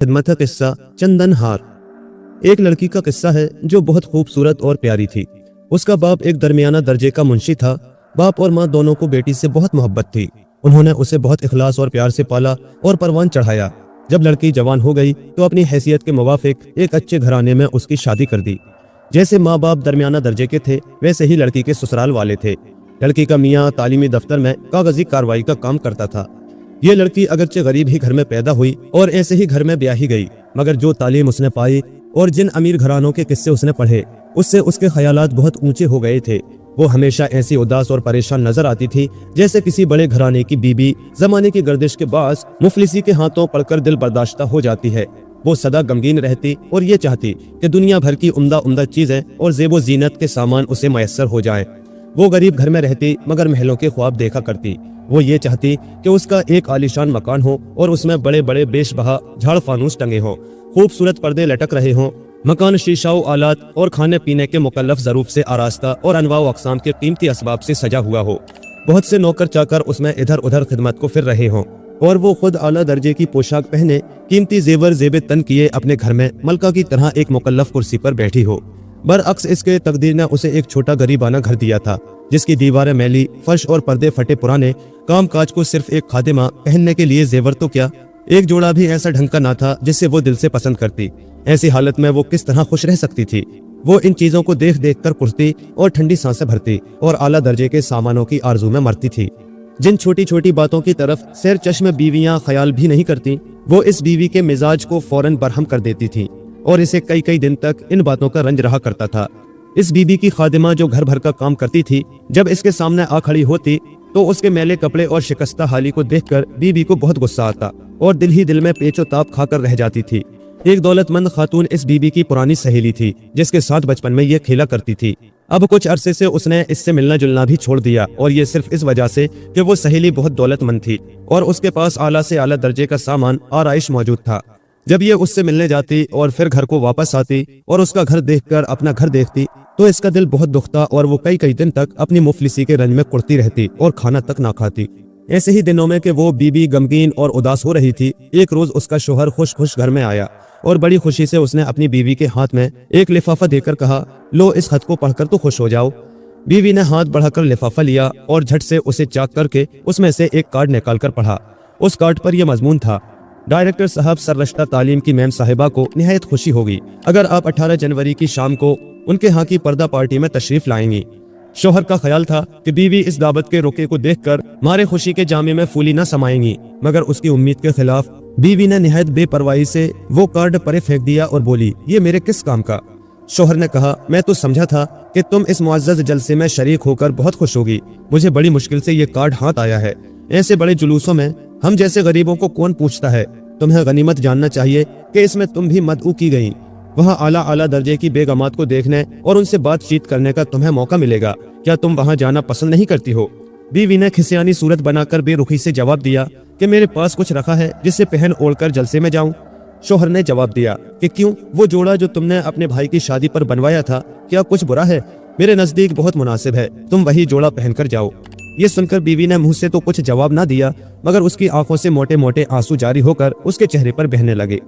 खिदमत का किस्सा चंदन हार। एक लड़की का किस्सा है जो बहुत खूबसूरत और प्यारी थी। उसका बाप एक दरमियाना दर्जे का मुंशी था। बाप और माँ दोनों को बेटी से बहुत मोहब्बत थी। उन्होंने उसे बहुत इखलास और प्यार से पाला और परवान चढ़ाया। जब लड़की जवान हो गई तो अपनी हैसियत के मुवाफिक एक अच्छे घराने में उसकी शादी कर दी। जैसे माँ बाप दरमियाना दर्जे के थे, वैसे ही लड़की के ससुराल वाले थे। लड़की का मियाँ तालीमी दफ्तर में कागजी कार्रवाई का काम करता था। ये लड़की अगरचे गरीब ही घर में पैदा हुई और ऐसे ही घर में ब्याही गई, मगर जो तालीम उसने पाई और जिन अमीर घरानों के किस्से उसने पढ़े, उससे उसके ख्यालात बहुत ऊंचे हो गए थे। वो हमेशा ऐसी उदास और परेशान नजर आती थी जैसे किसी बड़े घराने की बीबी जमाने की गर्दिश के बास मुफलिसी के हाथों पड़कर दिल बर्दाश्ता हो जाती है। वो सदा गमगीन रहती और ये चाहती कि दुनिया भर की उम्दा उम्दा चीजें और ज़ेबो जीनत के सामान उसे मैसर हो जाए। वो गरीब घर में रहती मगर महलों के ख्वाब देखा करती। वो ये चाहती कि उसका एक आलीशान मकान हो और उसमें बड़े बड़े बेशबहा झाड़ फानूस टंगे हों, खूबसूरत पर्दे लटक रहे हों, मकान शीशाओ आलात और खाने पीने के मुकल्लफ ज़रूफ से आरास्ता और अनवाओ अक़साम के कीमती असबाब से सजा हुआ हो। बहुत से नौकर चाकर उसमें इधर उधर खिदमत को फिर रहे हों और वो खुद आला दर्जे की पोशाक पहने कीमती जेवर जेबे तन किए अपने घर में मलका की तरह एक मुकल्लफ कुर्सी पर बैठी हो। बरअक्स इसके तकदीर ने उसे एक छोटा गरीबाना घर दिया था जिसकी दीवारें मैली, फर्श और पर्दे फटे पुराने, काम काज को सिर्फ एक खादिमा, पहनने के लिए जेवर तो क्या एक जोड़ा भी ऐसा ढंग का ना था जिससे वो दिल से पसंद करती। ऐसी हालत में वो किस तरह खुश रह सकती थी। वो इन चीजों को देख देख कर कुर्ती और ठंडी सांसें भरती और आला दर्जे के सामानों की आरजू में मरती थी। जिन छोटी छोटी बातों की तरफ सैर चश्म बीवियां ख्याल भी नहीं करती, वो इस बीवी के मिजाज को फौरन बरहम कर देती थी और इसे कई कई दिन तक इन बातों का रंज रहा करता था। इस बीबी की खादिमा जो घर भर का काम करती थी, जब इसके सामने आ खड़ी होती तो उसके मैले कपड़े और शिकस्ता हाली को देखकर बीबी को बहुत गुस्सा आता और दिल ही दिल में पेचो ताप खाकर रह जाती थी। एक दौलतमंद खातून इस बीबी की पुरानी सहेली थी जिसके साथ बचपन में ये खेला करती थी। अब कुछ अरसे से उसने इससे मिलना जुलना भी छोड़ दिया और ये सिर्फ इस वजह से कि वो सहेली बहुत दौलतमंद थी और उसके पास आला से आला दर्जे का सामान आराइश मौजूद था। जब ये उससे मिलने जाती और फिर घर को वापस आती और उसका घर देखकर अपना घर देखती तो इसका दिल बहुत दुखता और वो कई कई दिन तक अपनी मुफलिसी के रंज में कुड़ती रहती और खाना तक ना खाती। ऐसे ही दिनों में कि वो बीबी गमगीन और उदास हो रही थी, एक रोज उसका शोहर खुश खुश घर में आया और बड़ी खुशी से उसने अपनी बीवी के हाथ में एक लिफाफा देकर कहा, लो इस खत को पढ़कर तो खुश हो जाओ। बीवी ने हाथ बढ़ाकर लिफाफा लिया और झट से उसे चाक करके उसमें से एक कार्ड निकाल कर पढ़ा। उस कार्ड पर यह मजमून था, डायरेक्टर साहब सररश्ता तालीम की मैम साहिबा को निहायत खुशी होगी अगर आप 18 जनवरी की शाम को उनके यहाँ की पर्दा पार्टी में तशरीफ लाएंगी। शोहर का ख्याल था कि बीवी इस दावत के रुके को देखकर मारे खुशी के जामे में फूली न समाएंगी, मगर उसकी उम्मीद के खिलाफ बीवी ने निहायत बेपरवाही से वो कार्ड परे फेंक दिया और बोली, ये मेरे किस काम का। शोहर ने कहा, मैं तो समझा था कि तुम इस मुअज़्ज़ज़ जलसे में शरीक होकर बहुत खुश होगी। मुझे बड़ी मुश्किल से ये कार्ड हाथ आया है। ऐसे बड़े जुलूसों में हम जैसे गरीबों को कौन पूछता है। तुम्हें गनीमत जानना चाहिए कि इसमें तुम भी मदऊ की गई। वहाँ आला आला दर्जे की बेगमात को देखने और उनसे बातचीत करने का तुम्हें मौका मिलेगा। क्या तुम वहाँ जाना पसंद नहीं करती हो? बीवी ने खिसियानी सूरत बनाकर बेरुखी से जवाब दिया कि मेरे पास कुछ रखा है जिससे पहन ओढ़ कर जलसे में जाऊं। शोहर ने जवाब दिया कि क्यों, वो जोड़ा जो तुमने अपने भाई की शादी पर बनवाया था, क्या कुछ बुरा है? मेरे नजदीक बहुत मुनासिब है, तुम वही जोड़ा पहनकर जाओ। ये सुनकर बीवी ने मुंह से तो कुछ जवाब ना दिया, मगर उसकी आंखों से मोटे मोटे आंसू जारी होकर उसके चेहरे पर बहने लगे।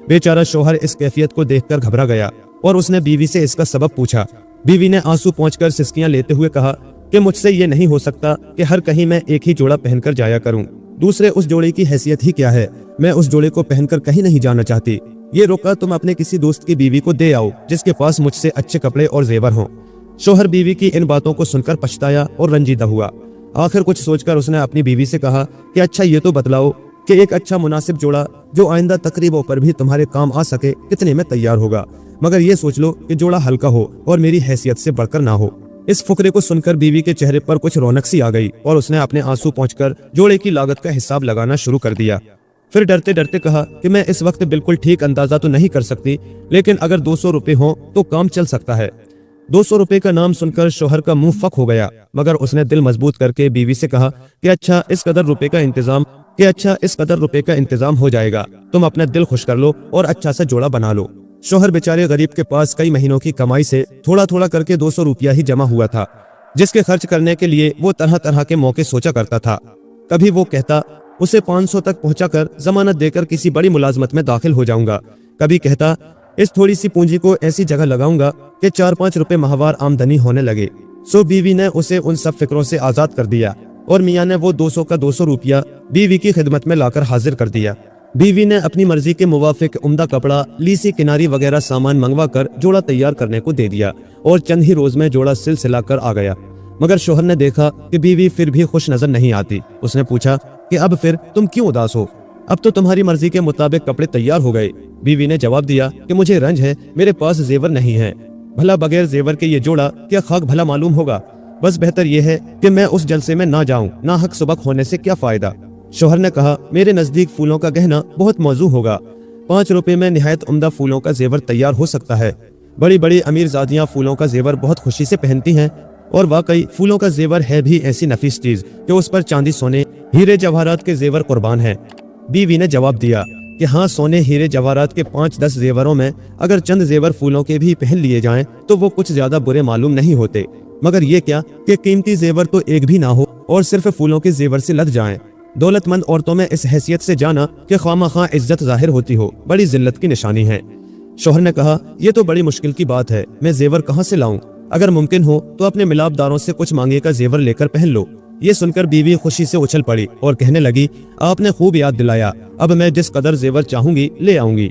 बेचारा शोहर इस कैफियत को देखकर घबरा गया और उसने बीवी से इसका सबब पूछा। बीवी ने आंसू पोंछकर सिसकियां लेते हुए कहा कि मुझसे ये नहीं हो सकता कि हर कहीं मैं एक ही जोड़ा पहनकर जाया करूं। दूसरे उस जोड़े की हैसियत ही क्या है? मैं उस जोड़े को पहनकर कहीं नहीं जाना चाहती। ये रोका, तुम अपने किसी दोस्त की बीवी को दे आओ जिसके पास मुझसे अच्छे कपड़े और जेवर हों। शोहर बीवी की इन बातों को सुनकर पछताया और रंजीदा हुआ। आखिर कुछ सोचकर उसने अपनी बीवी से कहा कि अच्छा ये तो बतलाओ कि एक अच्छा मुनासिब जोड़ा जो आइंदा तकरीबों पर भी तुम्हारे काम आ सके कितने में तैयार होगा, मगर ये सोच लो कि जोड़ा हल्का हो और मेरी हैसियत से बढ़कर ना हो। इस फुकरे को सुनकर बीवी के चेहरे पर कुछ रौनक सी आ गई और उसने अपने आंसू पोंछकर जोड़े की लागत का हिसाब लगाना शुरू कर दिया। फिर डरते डरते कहा कि मैं इस वक्त बिल्कुल ठीक अंदाजा तो नहीं कर सकती, लेकिन अगर 200 रुपए हो तो काम चल सकता है। 200 रुपए का नाम सुनकर शोहर का मुंह फक हो गया, मगर उसने दिल मजबूत करके बीवी से कहा कि अच्छा इस कदर रुपए का इंतजाम हो जाएगा। तुम अपना दिल खुश कर लो और अच्छा सा जोड़ा बना लो। शोहर बेचारे गरीब के पास कई महीनों की कमाई से थोड़ा थोड़ा करके 200 रुपया ही जमा हुआ था, जिसके खर्च करने के लिए वो तरह तरह के मौके सोचा करता था। कभी वो कहता उसे 500 तक पहुंचाकर जमानत देकर किसी बड़ी मुलाजमत में दाखिल हो जाऊंगा। कभी कहता इस थोड़ी सी पूंजी को ऐसी जगह लगाऊंगा कि 4-5 रुपए माहवार आमदनी होने लगे। सो बीवी ने उसे उन सब फिक्रों से आजाद कर दिया और मियाँ ने वो 200 का 200 रुपया बीवी की खिदमत में लाकर हाजिर कर दिया। बीवी ने अपनी मर्जी के मुवाफिक उम्दा कपड़ा, लीसी, किनारी वगैरह सामान मंगवा कर जोड़ा तैयार करने को दे दिया और चंद ही रोज में जोड़ा सिलसिला कर आ गया। मगर शोहर ने देखा कि बीवी फिर भी खुश नजर नहीं आती। उसने पूछा कि अब फिर तुम क्यों उदास हो? अब तो तुम्हारी मर्जी के मुताबिक कपड़े तैयार हो गए। बीवी ने जवाब दिया कि मुझे रंज है, मेरे पास जेवर नहीं है। भला बगैर जेवर के ये जोड़ा क्या खाक भला मालूम होगा? बस बेहतर यह है कि मैं उस जलसे में ना जाऊं, ना हक सबक होने से क्या फायदा। शोहर ने कहा मेरे नजदीक फूलों का गहना बहुत मौजू होगा। 5 रुपए में निहायत उम्दा फूलों का जेवर तैयार हो सकता है। बड़ी बड़ी अमीरजादियां फूलों का जेवर बहुत खुशी से पहनती हैं और वाकई फूलों का जेवर है भी ऐसी नफीस चीज कि उस पर चांदी, सोने, हीरे जवाहरात के जेवर कुर्बान हैं। बीवी ने जवाब दिया कि हाँ, सोने, हीरे जवाहरात के 5-10 जेवरों में अगर चंद जेवर फूलों के भी पहन लिए जाएं तो वो कुछ ज्यादा बुरे मालूम नहीं होते। मगर ये क्या कि कीमती जेवर तो एक भी ना हो और सिर्फ फूलों के जेवर से लद जाएं। दौलतमंद औरतों में इस हैसियत से जाना कि ख्वामख्वाह इज्जत जाहिर होती हो बड़ी जिल्लत की निशानी है। शोहर ने कहा ये तो बड़ी मुश्किल की बात है, मैं जेवर कहाँ से लाऊं? अगर मुमकिन हो तो अपने मिलापदारों से कुछ मांगे का जेवर लेकर पहन लो। ये सुनकर बीवी खुशी से उछल पड़ी और कहने लगी आपने खूब याद दिलाया, अब मैं जिस कदर जेवर चाहूंगी ले आऊंगी।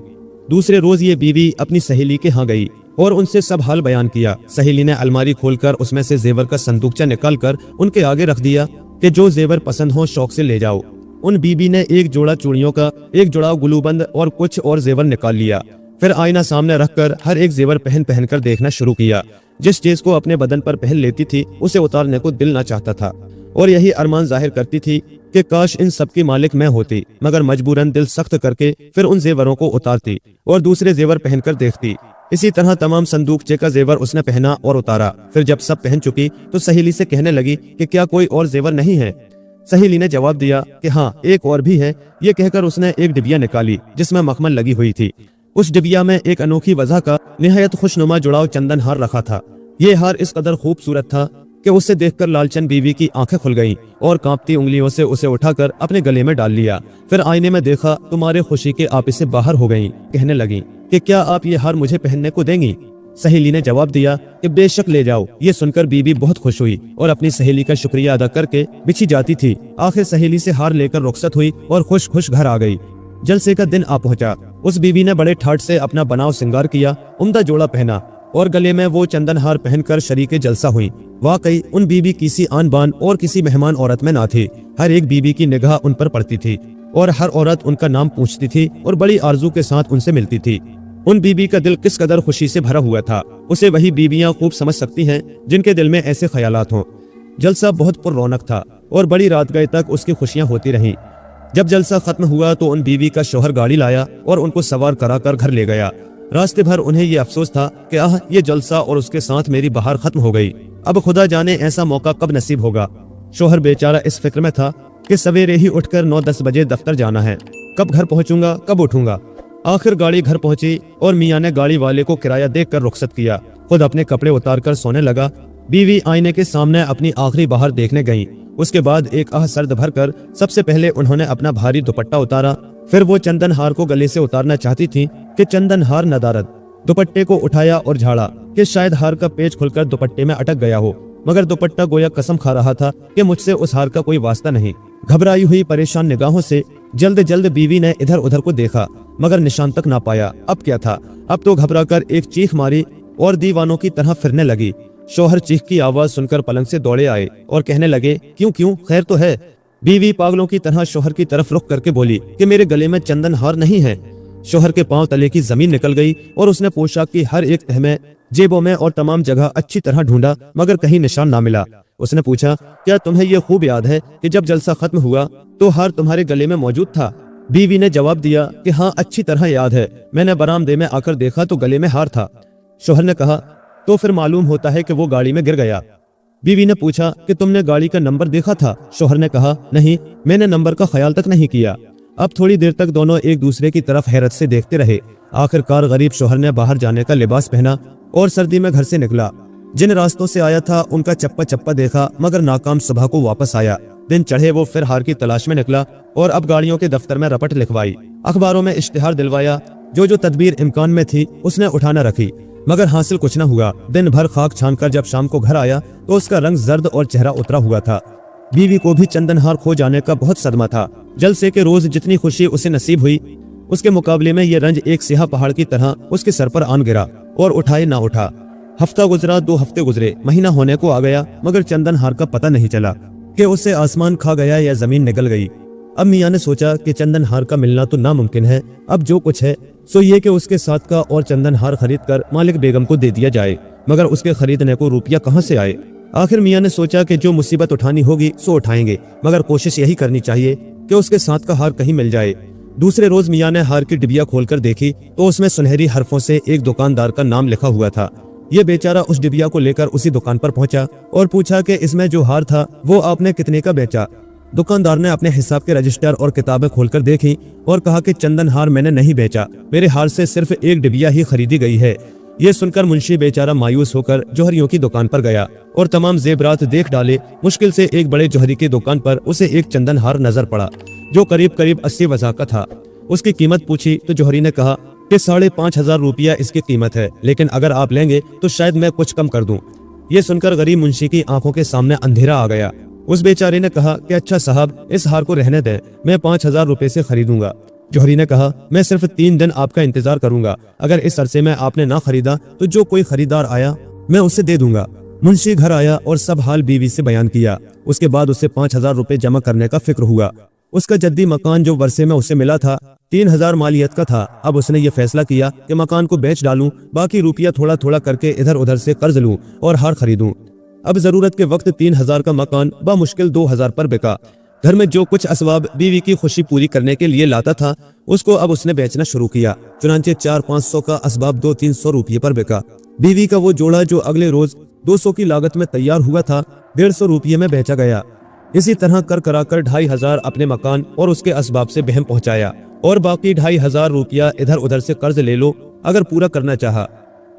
दूसरे रोज ये बीवी अपनी सहेली के यहाँ गई और उनसे सब हाल बयान किया। सहेली ने अलमारी खोलकर उसमें से जेवर का संदूकचा निकालकर उनके आगे रख दिया कि जो जेवर पसंद हो शौक से ले जाओ। उन बीबी ने एक जोड़ा चूड़ियों का, एक जोड़ा गुलूबंद और कुछ और जेवर निकाल लिया। फिर आईना सामने रखकर हर एक जेवर पहन पहन कर देखना शुरू किया। जिस चीज को अपने बदन पर पहन लेती थी उसे उतारने को दिल ना चाहता था और यही अरमान जाहिर करती थी कि काश इन सब की मालिक मैं होती। मगर मजबूरन दिल सख्त करके फिर उन जेवरों को उतारती और दूसरे जेवर पहनकर देखती। इसी तरह तमाम संदूकचे का जेवर उसने पहना और उतारा। फिर जब सब पहन चुकी तो सहेली से कहने लगी कि क्या कोई और जेवर नहीं है? सहेली ने जवाब दिया कि हाँ, एक और भी है। ये कहकर उसने एक डिबिया निकाली जिसमें मखमल लगी हुई थी। उस डिबिया में एक अनोखी वजह का निहायत खुशनुमा जुड़ाव चंदन हार रखा था। ये हार इस कदर खूबसूरत था कि उसे देखकर लालचन बीवी की आंखें खुल गईं और कांपती उंगलियों से उसे उठाकर अपने गले में डाल लिया। फिर आईने में देखा तो मारे खुशी के आप से बाहर हो गईं। कहने लगी कि क्या आप ये हार मुझे पहनने को देंगी? सहेली ने जवाब दिया कि बेशक ले जाओ। ये सुनकर बीबी बहुत खुश हुई और अपनी सहेली का शुक्रिया अदा करके बिछी जाती थी। आखिर सहेली से हार लेकर रुखसत हुई और खुश खुश घर आ गई। जलसे का दिन आ पहुंचा। उस बीवी ने बड़े ठाट से अपना बनाव सिंगार किया, उम्दा जोड़ा पहना और गले में वो चंदन हार पहनकर शरीके जलसा हुई। वाकई उन बीबी किसी आन बान और किसी मेहमान औरत में ना थी। हर एक बीबी की निगाह उन पर पड़ती थी और हर औरत उनका नाम पूछती थी और बड़ी आरजू के साथ उनसे मिलती थी। उन बीबी का दिल किस कदर खुशी से भरा हुआ था उसे वही बीबियां खूब समझ सकती हैं जिनके दिल में ऐसे ख्यालात हों। जलसा बहुत पुर रौनक था और बड़ी रात गए तक उसकी खुशियां होती रहीं। जब जलसा खत्म हुआ तो उन बीवी का शौहर गाड़ी लाया और उनको सवार कराकर घर ले गया। रास्ते भर उन्हें ये अफसोस था कि आह, ये जलसा और उसके साथ मेरी बहार खत्म हो गई। अब खुदा जाने ऐसा मौका कब नसीब होगा। शौहर बेचारा इस फिक्र में था कि सवेरे ही उठकर 9-10 बजे दफ्तर जाना है, कब घर पहुंचूंगा, कब उठूंगा। आखिर गाड़ी घर पहुंची और मियाँ ने गाड़ी वाले को किराया देकर रुखसत किया। खुद अपने कपड़े उतारकर सोने लगा। बीवी आईने के सामने अपनी आखिरी बहार देखने गईं। उसके बाद एक आह सर्द भरकर सबसे पहले उन्होंने अपना भारी दुपट्टा उतारा। फिर वो चंदन हार को गले से उतारना चाहती थी कि चंदन हार नदारद। दुपट्टे को उठाया और झाड़ा कि शायद हार का पेच खुलकर दुपट्टे में अटक गया हो, मगर दुपट्टा गोया कसम खा रहा था कि मुझसे उस हार का कोई वास्ता नहीं। घबराई हुई परेशान निगाहों से जल्द जल्द बीवी ने इधर उधर को देखा मगर निशान तक ना पाया। अब क्या था, अब तो घबराकर एक चीख मारी और दीवानों की तरह फिरने लगी। शौहर चीख की आवाज सुनकर पलंग से दौड़े आए और कहने लगे क्यों क्यों, खैर तो है? बीवी पागलों की तरह शौहर की तरफ रुख करके बोली कि मेरे गले में चंदन हार नहीं है। शौहर के पांव तले की जमीन निकल गई और उसने पोशाक की हर एक तह में, जेबों में और तमाम जगह अच्छी तरह ढूंढा मगर कहीं निशान ना मिला। उसने पूछा क्या तुम्हें यह खूब याद है कि जब जलसा खत्म हुआ तो हार तुम्हारे गले में मौजूद था? बीवी ने जवाब दिया कि हाँ, अच्छी तरह याद है, मैंने बरामदे में आकर देखा तो गले में हार था। शौहर ने कहा तो फिर मालूम होता है कि वो गाड़ी में गिर गया। बीवी ने पूछा कि तुमने गाड़ी का नंबर देखा था? शौहर ने कहा नहीं, मैंने नंबर का ख्याल तक नहीं किया। अब थोड़ी देर तक दोनों एक दूसरे की तरफ हैरत से देखते रहे। आखिरकार गरीब शौहर ने बाहर जाने का लिबास पहना और सर्दी में घर से निकला। जिन रास्तों से आया था उनका चप्पा चप्पा देखा मगर नाकाम सुबह को वापस आया। दिन चढ़े वो फिर हार की तलाश में निकला और अब गाड़ियों के दफ्तर में रपट लिखवाई, अखबारों में इश्तिहार दिलवाया। जो तदबीर इम्कान में थी उसने उठा न रखी, मगर हासिल कुछ न हुआ। दिन भर खाक छानकर जब शाम को घर आया तो उसका रंग जर्द और चेहरा उतरा हुआ था। बीवी को भी चंदनहार खो जाने का बहुत सदमा था। जलसे के रोज जितनी खुशी उसे नसीब हुई, उसके मुकाबले में ये रंज एक सियाह पहाड़ की तरह उसके सर पर आन गिरा और उठाए ना उठा। हफ्ता गुजरा, 2 हफ्ते गुजरे, महीना होने को आ गया, मगर चंदनहार का पता नहीं चला कि उसे आसमान खा गया या जमीन निकल गई। अब मियाँ ने सोचा कि चंदनहार का मिलना तो नामुमकिन है। अब जो कुछ है सो ये कि उसके साथ का और चंदनहार खरीद कर मालिक बेगम को दे दिया जाए, मगर उसके खरीदने को रुपया कहाँ से आए। आखिर मियाँ ने सोचा कि जो मुसीबत उठानी होगी सो उठाएंगे, मगर कोशिश यही करनी चाहिए कि उसके साथ का हार कहीं मिल जाए। दूसरे रोज मियाँ ने हार की डिबिया खोलकर देखी तो उसमें सुनहरी हरफों से एक दुकानदार का नाम लिखा हुआ था। ये बेचारा उस डिबिया को लेकर उसी दुकान पर पहुंचा और पूछा कि इसमें जो हार था वो आपने कितने का बेचा। दुकानदार ने अपने हिसाब के रजिस्टर और किताबें खोलकर देखी और कहा कि चंदन हार मैंने नहीं बेचा, मेरे हार से सिर्फ एक डिबिया ही खरीदी गई है। ये सुनकर मुंशी बेचारा मायूस होकर जौहरियों की दुकान पर गया और तमाम जेबरात देख डाले। मुश्किल से एक बड़े जौहरी की दुकान पर उसे एक चंदन हार नजर पड़ा जो करीब करीब 80 वज़ा का था। उसकी कीमत पूछी तो जौहरी ने कहा कि 5,500 रुपया इसकी कीमत है, लेकिन अगर आप लेंगे तो शायद मैं कुछ कम कर दूं। ये सुनकर गरीब मुंशी की आंखों के सामने अंधेरा आ गया। उस बेचारे ने कहा कि अच्छा साहब, इस हार को रहने दें, मैं 5,000 रुपए से खरीदूंगा। जौहरी ने कहा मैं सिर्फ 3 दिन आपका इंतजार करूंगा, अगर इस अरसे में आपने ना खरीदा तो जो कोई खरीदार आया मैं उसे दे दूंगा। मुंशी घर आया और सब हाल बीवी से बयान किया। उसके बाद उसे 5,000 रुपए जमा करने का फिक्र हुआ। उसका जद्दी मकान जो वर्षे में उसे मिला था 3,000 मालियत का था। अब उसने ये फैसला किया कि मकान को बेच डालूं, बाकी रुपया थोड़ा थोड़ा करके इधर उधर से कर्ज लूं और हार खरीदूं। अब जरूरत के वक्त 3,000 का मकान बामुश्किल 2,000 पर बिका। घर में जो कुछ असबाब बीवी की खुशी पूरी करने के लिए लाता था उसको अब उसने बेचना शुरू किया। चुनांचे 400-500 का असबाब 200-300 रुपये पर बिका। बीवी का वो जोड़ा जो अगले रोज 200 की लागत में तैयार हुआ था 150 रुपये में बेचा गया। इसी तरह कर कराकर 2,500 अपने मकान और उसके असबाब से बहम पहुंचाया और बाकी 2,500 रुपया इधर उधर से कर्ज ले लो अगर पूरा करना चाहा।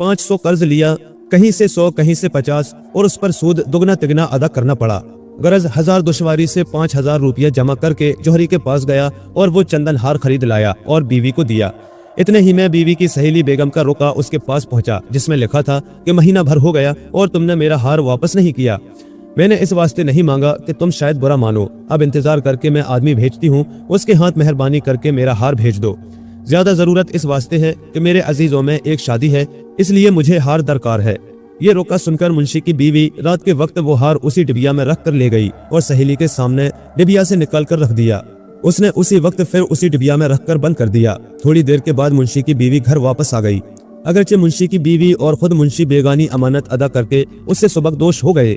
500 कर्ज लिया, कहीं से 100 कहीं से 50 और उस पर सूद दुगना तिगना अदा करना पड़ा। गरज 1000 दुश्वारी से 5,000 रुपया जमा करके जौहरी के पास गया और वो चंदन हार खरीद लाया और बीवी को दिया। इतने ही में बीवी की सहेली बेगम का रुका उसके पास पहुंचा जिसमें लिखा था कि महीना भर हो गया और तुमने मेरा हार वापस नहीं किया। मैंने इस वास्ते नहीं मांगा कि तुम शायद बुरा मानो, अब इंतजार करके मैं आदमी भेजती हूँ, उसके हाथ मेहरबानी करके मेरा हार भेज दो। ज्यादा जरूरत इस वास्ते है कि मेरे अजीजों में एक शादी है, इसलिए मुझे हार दरकार है। ये रोका सुनकर मुंशी की बीवी रात के वक्त वो हार उसी डिबिया में रख कर ले गई और सहेली के सामने डिबिया से निकाल कर रख दिया। उसने उसी वक्त फिर उसी डिबिया में रख कर बंद कर दिया। थोड़ी देर के बाद मुंशी की बीवी घर वापस आ गई। अगरचे मुंशी की बीवी और खुद मुंशी बेगानी अमानत अदा करके उससे सुबकदोश हो गए,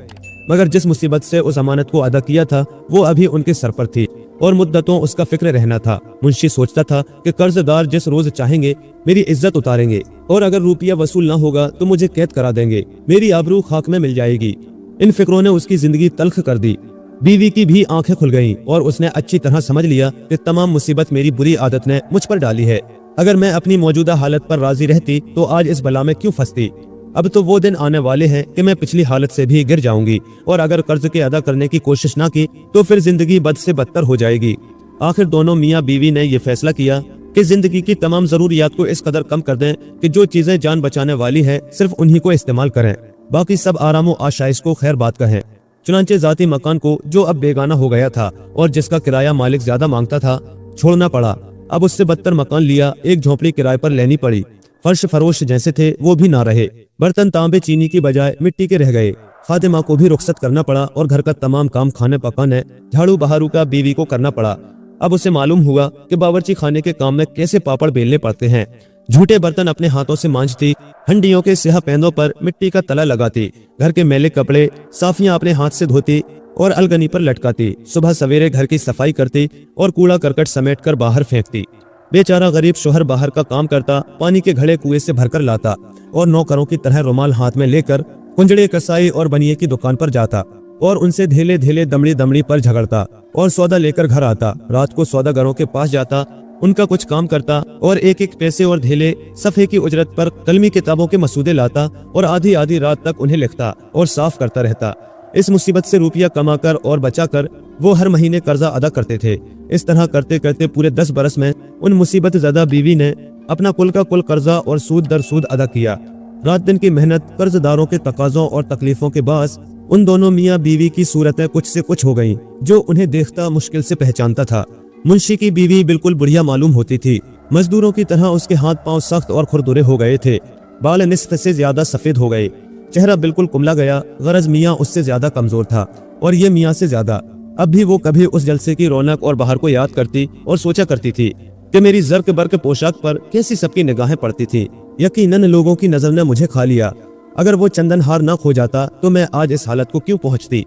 मगर जिस मुसीबत से उस अमानत को अदा किया था वो अभी उनके सर पर थी और मुद्दतों उसका फिक्र रहना था। मुंशी सोचता था कि कर्जदार जिस रोज चाहेंगे मेरी इज्जत उतारेंगे और अगर रुपया वसूल ना होगा तो मुझे कैद करा देंगे, मेरी आबरू खाक में मिल जाएगी। इन फिक्रों ने उसकी जिंदगी तल्ख कर दी। बीवी की भी आंखें खुल गईं और उसने अच्छी तरह समझ लिया कि तमाम मुसीबत मेरी बुरी आदत ने मुझ पर डाली है। अगर मैं अपनी मौजूदा हालत पर राजी रहती तो आज इस बला में क्यों फंसती। अब तो वो दिन आने वाले हैं कि मैं पिछली हालत से भी गिर जाऊंगी और अगर कर्ज के अदा करने की कोशिश ना की तो फिर जिंदगी बद से बदतर हो जाएगी। आखिर दोनों मियाँ बीवी ने यह फैसला किया कि जिंदगी की तमाम जरूरियात को इस कदर कम कर दें कि जो चीजें जान बचाने वाली है सिर्फ उन्हीं को इस्तेमाल करें, बाकी सब आराम व आशाइश को खैर बात कहें। चुनांचे जाती मकान को जो अब बेगाना हो गया था और जिसका किराया मालिक ज्यादा मांगता था छोड़ना पड़ा। अब उससे बदतर मकान लिया, एक झोंपड़ी किराए पर लेनी पड़ी। फर्श फरोश जैसे थे वो भी ना रहे, बर्तन तांबे चीनी की बजाय मिट्टी के रह गए। खादिमा को भी रुखसत करना पड़ा और घर का तमाम काम खाने पकाने झाड़ू बहारू का बीवी को करना पड़ा। अब उसे मालूम हुआ कि बावर्ची खाने के काम में कैसे पापड़ बेलने पड़ते हैं। झूठे बर्तन अपने हाथों से मांजती, हंडियों के स्याह पेंदों पर मिट्टी का तला लगाती, घर के मैले कपड़े साफियां अपने हाथ से धोती और अलगनी पर लटकाती, सुबह सवेरे घर की सफाई करती और कूड़ा करकट समेट कर बाहर फेंकती। बेचारा गरीब शोहर बाहर का काम करता, पानी के घड़े कुएं से भरकर लाता और नौकरों की तरह रुमाल हाथ में लेकर कुंजड़े कसाई और बनिए की दुकान पर जाता और उनसे धेले धेले दमड़ी दमड़ी पर झगड़ता और सौदा लेकर घर आता। रात को सौदागरों के पास जाता, उनका कुछ काम करता और एक एक पैसे और धेले सफ़े की उजरत पर कलमी किताबों के मसूदे लाता और आधी आधी रात तक उन्हें लिखता और साफ करता रहता। इस मुसीबत से रुपया कमाकर और बचाकर वो हर महीने कर्जा अदा करते थे। इस तरह करते करते पूरे 10 बरस में उन मुसीबत ज़दा बीवी ने अपना कुल का कुल कर्जा और सूद दर सूद अदा किया। रात दिन की मेहनत, कर्जदारों के तकाज़ों और तकलीफों के बास उन दोनों मियाँ बीवी की सूरतें कुछ से कुछ हो गईं, जो उन्हें देखता मुश्किल से पहचानता था। मुंशी की बीवी बिल्कुल बुढ़िया मालूम होती थी। मजदूरों की तरह उसके हाथ पांव सख्त और खुरदुरे हो गए थे। बाल निस्फ से ज्यादा सफेद हो गए, चेहरा बिल्कुल कुमला गया। गरज मियाँ उससे ज्यादा कमजोर था और ये मियाँ से ज्यादा। अब भी वो कभी उस जलसे की रौनक और बाहर को याद करती और सोचा करती थी कि मेरी जर्क बर्क पोशाक पर कैसी सबकी निगाहें पड़ती थी। यकीनन लोगों की नजर ने मुझे खा लिया। अगर वो चंदन हार ना खो जाता तो मैं आज इस हालत को क्यों पहुंचती।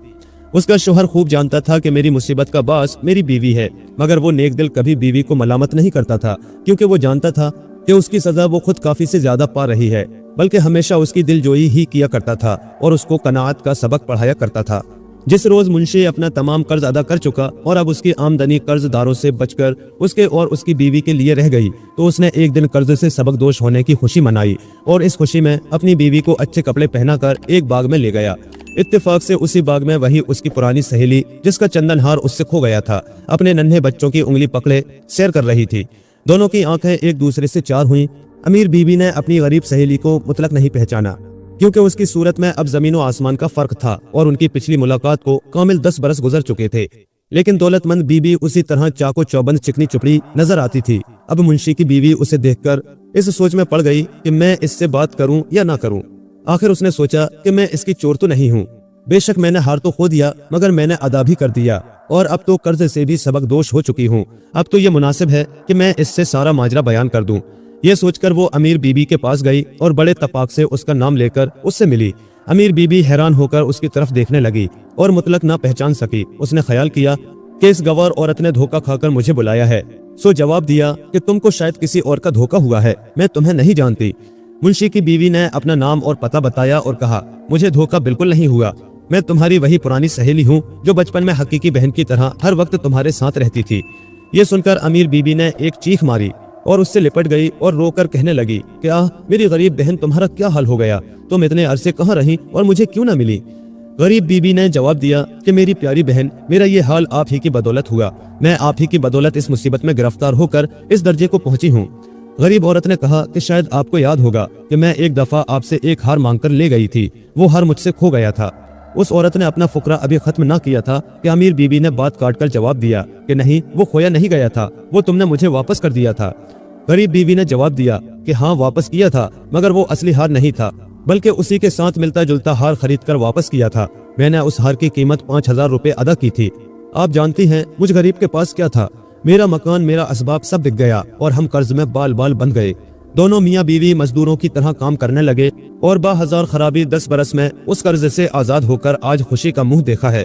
उसका शोहर खूब जानता था कि मेरी मुसीबत का बास मेरी बीवी है, मगर वो नेक दिल कभी बीवी को मलामत नहीं करता था, क्योंकि वो जानता था कि उसकी सजा वो खुद काफी से ज्यादा पा रही है, बल्कि हमेशा उसकी दिलजोई ही किया करता था और उसको कनाअत का सबक पढ़ाया करता था। जिस रोज मुंशी अपना तमाम कर्ज अदा कर चुका और अब उसकी आमदनी कर्जदारों से बचकर उसके और उसकी बीवी के लिए रह गई, तो उसने एक दिन कर्ज से सबक दोष होने की खुशी मनाई और इस खुशी में अपनी बीवी को अच्छे कपड़े पहनाकर एक बाग में ले गया। इत्तेफाक से उसी बाग में वही उसकी पुरानी सहेली, जिसका चंदनहार उससे खो गया था, अपने नन्हे बच्चों की उंगली पकड़े सैर कर रही थी। दोनों की आंखें एक दूसरे से चार हुईं। अमीर बीबी ने अपनी गरीब सहेली को मुतलक नहीं पहचाना, क्योंकि उसकी सूरत में अब जमीन व आसमान का फर्क था और उनकी पिछली मुलाकात को कामिल 10 बरस गुजर चुके थे। लेकिन दौलतमंद बीबी उसी तरह चाको चौबंद चिकनी चुपड़ी नजर आती थी। अब मुंशी की बीवी उसे देखकर इस सोच में पड़ गई कि मैं इससे बात करूं या ना करूं। आखिर उसने सोचा कि मैं इसकी चोर तो नहीं हूँ। बेशक मैंने हार तो खो दिया, मगर मैंने अदा भी कर दिया और अब तो कर्ज से भी सबक दोष हो चुकी हूँ। अब तो ये मुनासिब है कि मैं इससे सारा माजरा बयान कर दूं। ये सोचकर वो अमीर बीबी के पास गई और बड़े तपाक से उसका नाम लेकर उससे मिली। अमीर बीबी हैरान होकर उसकी तरफ देखने लगी और मुतलक ना पहचान सकी। उसने ख्याल किया कि इस गवार औरत ने धोखा खाकर मुझे बुलाया है, सो जवाब दिया कि तुमको शायद किसी और का धोखा हुआ है, मैं तुम्हें नहीं जानती। मुंशी की बीवी ने अपना नाम और पता बताया और कहा, मुझे धोखा बिल्कुल नहीं हुआ। मैं तुम्हारी वही पुरानी सहेली हूँ जो बचपन में हकीकी बहन की तरह हर वक्त तुम्हारे साथ रहती थी। ये सुनकर अमीर बीबी ने एक चीख मारी और उससे लिपट गई और रोकर कहने लगी कि मेरी गरीब बहन, तुम्हारा क्या हाल हो गया? तुम इतने अरसे कहाँ रही और मुझे क्यों ना मिली? गरीब बीबी ने जवाब दिया कि मेरी प्यारी बहन, मेरा ये हाल आप ही की बदौलत हुआ। मैं आप ही की बदौलत इस मुसीबत में गिरफ्तार होकर इस दर्जे को पहुंची हूँ। गरीब औरत ने कहा कि शायद आपको याद होगा कि मैं एक दफा आपसे एक हार मांगकर ले गई थी, वो हार मुझसे खो गया था। उस औरत ने अपना फुकरा अभी खत्म ना किया था कि अमीर बीबी ने बात काटकर जवाब दिया कि नहीं, वो खोया नहीं गया था, वो तुमने मुझे वापस कर दिया था। गरीब बीवी ने जवाब दिया कि हाँ, वापस किया था, मगर वो असली हार नहीं था, बल्कि उसी के साथ मिलता जुलता हार खरीद कर वापस किया था। मैंने उस हार की कीमत 5000 रुपए अदा की थी। आप जानती हैं मुझ गरीब के पास क्या था? मेरा मकान, मेरा असबाब सब बिक गया और हम कर्ज में बाल बाल बन गए। दोनों मियाँ बीवी मजदूरों की तरह काम करने लगे और 1000 खराबी 10 बरस में उस कर्ज से आजाद होकर आज खुशी का मुंह देखा है।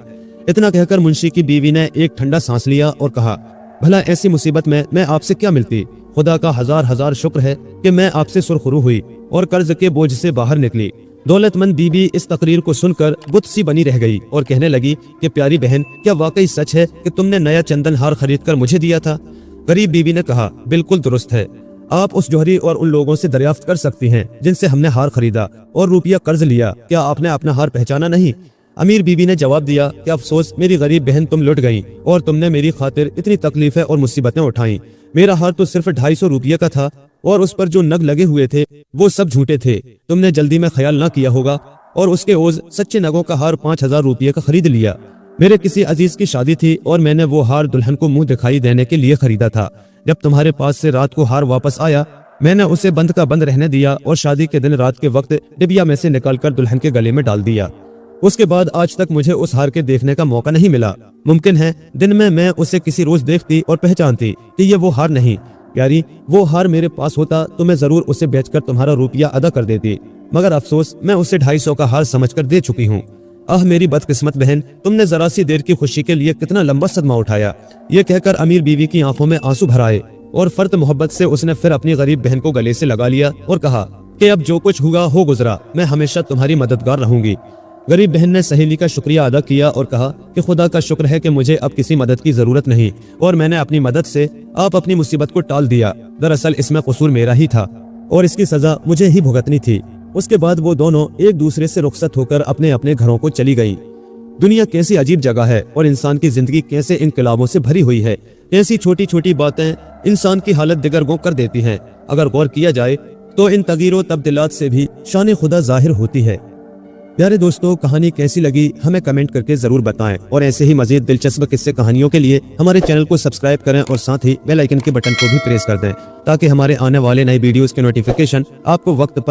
इतना कहकर मुंशी की बीवी ने एक ठंडा सांस लिया और कहा, भला ऐसी मुसीबत में मैं आपसे क्या मिलती? खुदा का हजार हजार शुक्र है कि मैं आपसे सुरखरू हुई और कर्ज के बोझ से बाहर निकली। दौलतमंद बीबी इस तकरीर को सुनकर बुत सी बनी रह गई और कहने लगी कि प्यारी बहन, क्या वाकई सच है कि तुमने नया चंदन हार खरीद कर मुझे दिया था? गरीब बीबी ने कहा, बिल्कुल दुरुस्त है। आप उस जौहरी और उन लोगों से दरियाफ्त कर सकती हैं जिनसे हमने हार खरीदा और रुपया कर्ज लिया। क्या आपने अपना हार पहचाना नहीं? अमीर बीबी ने जवाब दिया कि अफसोस मेरी गरीब बहन, तुम लुट गई और तुमने मेरी खातिर इतनी तकलीफें और मुसीबतें उठाई। मेरा हार तो सिर्फ 250 रुपये का था और उस पर जो नग लगे हुए थे वो सब झूठे थे। तुमने जल्दी में ख्याल ना किया होगा और उसके ओझ सच्चे नगों का हार 5000 रुपये का खरीद लिया। मेरे किसी अजीज की शादी थी और मैंने वो हार दुल्हन को मुंह दिखाई देने के लिए खरीदा था। जब तुम्हारे पास से रात को हार वापस आया, मैंने उसे बंद का बंद रहने दिया और शादी के दिन रात के वक्त डिबिया में से निकालकर दुल्हन के गले में डाल दिया। उसके बाद आज तक मुझे उस हार के देखने का मौका नहीं मिला। मुमकिन है दिन में मैं उसे किसी रोज देखती और पहचानती कि ये वो हार नहीं। प्यारी, वो हार मेरे पास होता तो मैं जरूर उसे बेचकर तुम्हारा रुपया अदा कर देती, मगर अफसोस मैं उसे 250 का हार समझकर दे चुकी हूँ। आह मेरी बदकिस्मत बहन, तुमने जरा सी देर की खुशी के लिए कितना लंबा सदमा उठाया। ये कहकर अमीर बीवी की आंखों में आंसू भर आए और फर्त मोहब्बत से उसने फिर अपनी गरीब बहन को गले से लगा लिया और कहा कि अब जो कुछ हुआ हो गुजरा, मैं हमेशा तुम्हारी मददगार रहूंगी। गरीब बहन ने सहेली का शुक्रिया अदा किया और कहा कि खुदा का शुक्र है कि मुझे अब किसी मदद की जरूरत नहीं और मैंने अपनी मदद से आप अपनी मुसीबत को टाल दिया। दरअसल इसमें कसूर मेरा ही था और इसकी सजा मुझे ही भुगतनी थी। उसके बाद वो दोनों एक दूसरे से रुखसत होकर अपने अपने घरों को चली गईं। दुनिया कैसी अजीब जगह है और इंसान की जिंदगी कैसे इनकलाबों से भरी हुई है। ऐसी छोटी छोटी बातें इंसान की हालत दिगरगों कर देती हैं। अगर गौर किया जाए तो इन तगीरों तब्दीलात से भी शान खुदा जाहिर होती है। प्यारे दोस्तों, कहानी कैसी लगी हमें कमेंट करके जरूर बताएं और ऐसे ही मजीद दिलचस्प किस्से कहानियों के लिए हमारे चैनल को सब्सक्राइब करें और साथ ही बेल आइकन के बटन को भी प्रेस कर दें ताकि हमारे आने वाले नए वीडियोस के नोटिफिकेशन आपको वक्त पर